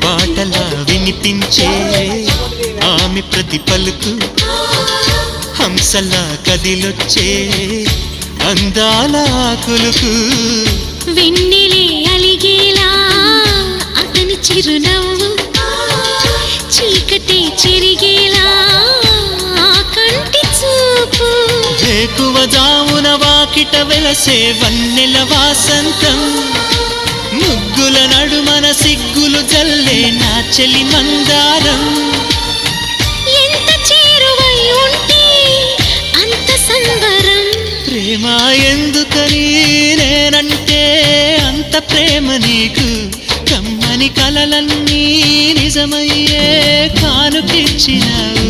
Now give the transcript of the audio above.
పాటలా వినిపించే ఆమె ప్రతి పలుకు హంసలా కదిలొచ్చే అందాల కులుకు వెన్నెలే అలిగేలా అతని చిరునవ్వు చీకటే చెరిగేలా ఆ కంటి చూపు వేకువ జామున వాకిట వెలసే వన్నెల వాసంతం ముగ్గుల నడుమన సిగ్గులు జల్లే నా చెలి మందారం ఎంత చేరువై ఉంటే అంత సంబరం ప్రేమ ఎందుకని నేనంటే అంత ప్రేమ నీకు కమ్మని కలలన్నీ నిజమయ్యే కానుకిచ్చినావు